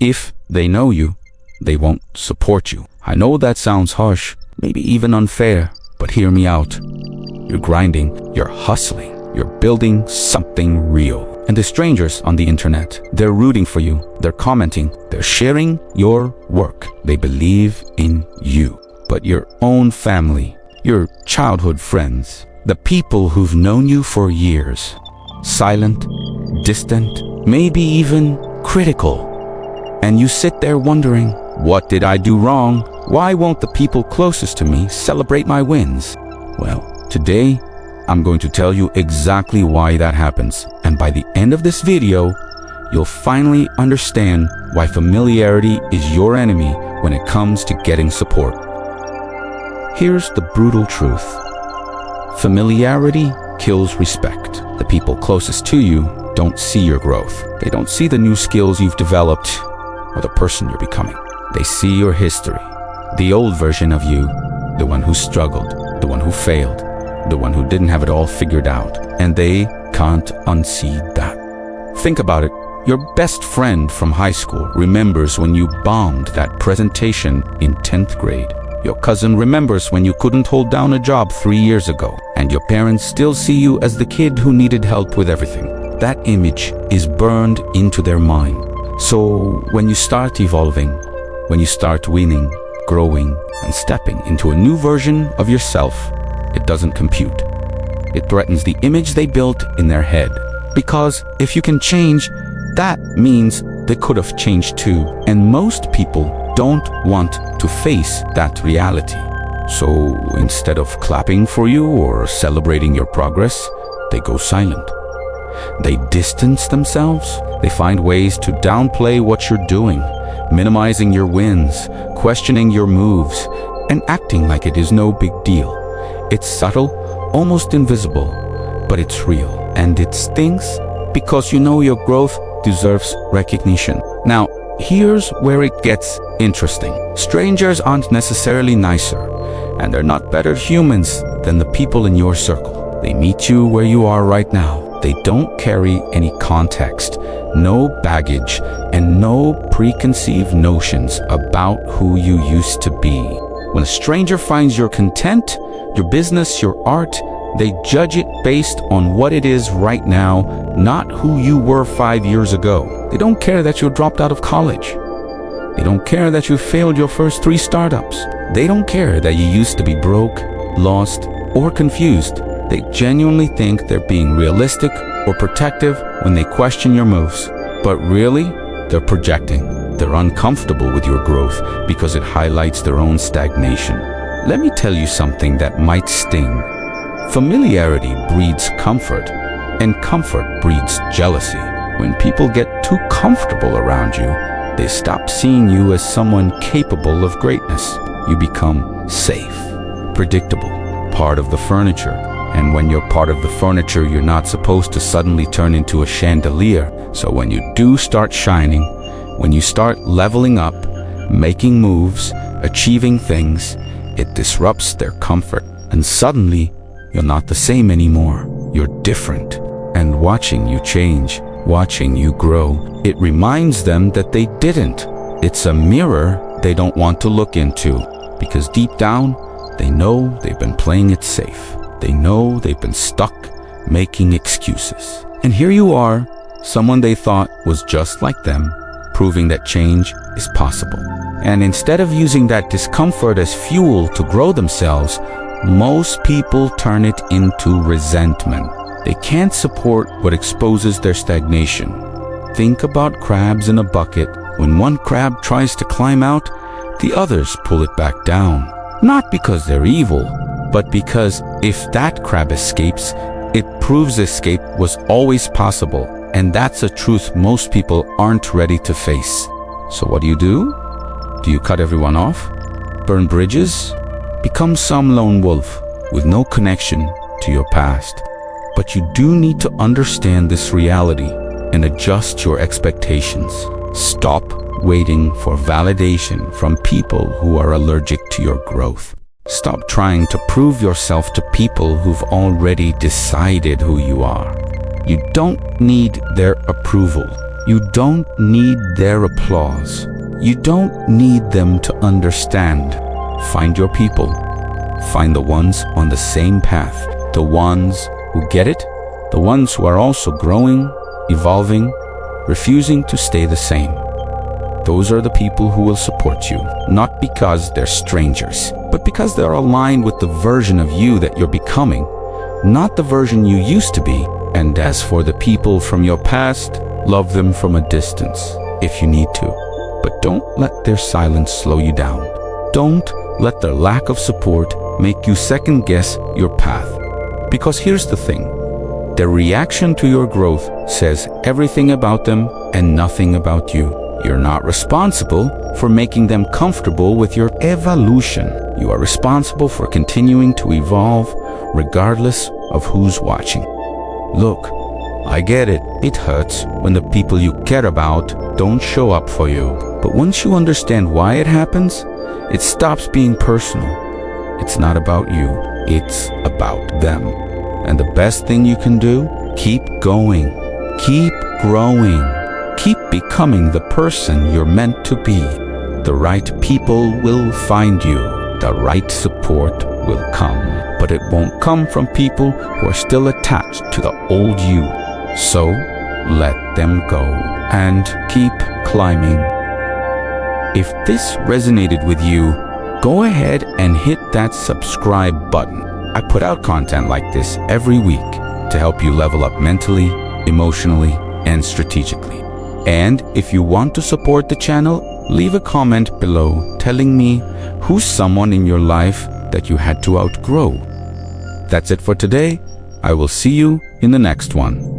If they know you, they won't support you. I know that sounds harsh, maybe even unfair, but hear me out. You're grinding, you're hustling, you're building something real. And the strangers on the internet, they're rooting for you, they're commenting, they're sharing your work. They believe in you. But your own family, your childhood friends, the people who've known you for years, silent, distant, maybe even critical. And you sit there wondering, what did I do wrong? Why won't the people closest to me celebrate my wins? Well, today, I'm going to tell you exactly why that happens. And by the end of this video, you'll finally understand why familiarity is your enemy when it comes to getting support. Here's the brutal truth. Familiarity kills respect. The people closest to you don't see your growth. They don't see the new skills you've developed or the person you're becoming. They see your history, the old version of you, the one who struggled, the one who failed, the one who didn't have it all figured out, and they can't unsee that. Think about it. Your best friend from high school remembers when you bombed that presentation in 10th grade. Your cousin remembers when you couldn't hold down a job 3 years ago, and your parents still see you as the kid who needed help with everything. That image is burned into their mind. So when you start evolving, when you start winning, growing, and stepping into a new version of yourself, it doesn't compute. It threatens the image they built in their head. Because if you can change, that means they could have changed too. And most people don't want to face that reality. So instead of clapping for you or celebrating your progress, they go silent. They distance themselves. They find ways to downplay what you're doing, minimizing your wins, questioning your moves, and acting like it is no big deal. It's subtle, almost invisible, but it's real. And it stings because you know your growth deserves recognition. Now, here's where it gets interesting. Strangers aren't necessarily nicer, and they're not better humans than the people in your circle. They meet you where you are right now. They don't carry any context, no baggage, and no preconceived notions about who you used to be. When a stranger finds your content, your business, your art, they judge it based on what it is right now, not who you were 5 years ago. They don't care that you dropped out of college. They don't care that you failed your first 3 startups. They don't care that you used to be broke, lost, or confused. They genuinely think they're being realistic or protective when they question your moves. But really, they're projecting. They're uncomfortable with your growth because it highlights their own stagnation. Let me tell you something that might sting. Familiarity breeds comfort, and comfort breeds jealousy. When people get too comfortable around you, they stop seeing you as someone capable of greatness. You become safe, predictable, part of the furniture. And when you're part of the furniture, you're not supposed to suddenly turn into a chandelier. So when you do start shining, when you start leveling up, making moves, achieving things, it disrupts their comfort. And suddenly, you're not the same anymore. You're different. And watching you change, watching you grow, it reminds them that they didn't. It's a mirror they don't want to look into, because deep down, they know they've been playing it safe. They know they've been stuck making excuses. And here you are, someone they thought was just like them, proving that change is possible. And instead of using that discomfort as fuel to grow themselves, most people turn it into resentment. They can't support what exposes their stagnation. Think about crabs in a bucket. When one crab tries to climb out, the others pull it back down. Not because they're evil, but because if that crab escapes, it proves escape was always possible. And that's a truth most people aren't ready to face. So what do? Do you cut everyone off? Burn bridges? Become some lone wolf with no connection to your past. But you do need to understand this reality and adjust your expectations. Stop waiting for validation from people who are allergic to your growth. Stop trying to prove yourself to people who've already decided who you are. You don't need their approval. You don't need their applause. You don't need them to understand. Find your people. Find the ones on the same path. The ones who get it. The ones who are also growing, evolving, refusing to stay the same. Those are the people who will support you, not because they're strangers, but because they're aligned with the version of you that you're becoming, not the version you used to be. And as for the people from your past, love them from a distance if you need to, but don't let their silence slow you down. Don't let their lack of support make you second guess your path. Because here's the thing, their reaction to your growth says everything about them and nothing about you. You're not responsible for making them comfortable with your evolution. You are responsible for continuing to evolve regardless of who's watching. Look, I get it. It hurts when the people you care about don't show up for you. But once you understand why it happens, it stops being personal. It's not about you. It's about them. And the best thing you can do, keep going. Keep growing. Keep becoming the person you're meant to be. The right people will find you. The right support will come. But it won't come from people who are still attached to the old you. So let them go and keep climbing. If this resonated with you, go ahead and hit that subscribe button. I put out content like this every week to help you level up mentally, emotionally, and strategically. And if you want to support the channel, leave a comment below telling me who's someone in your life that you had to outgrow. That's it for today. I will see you in the next one.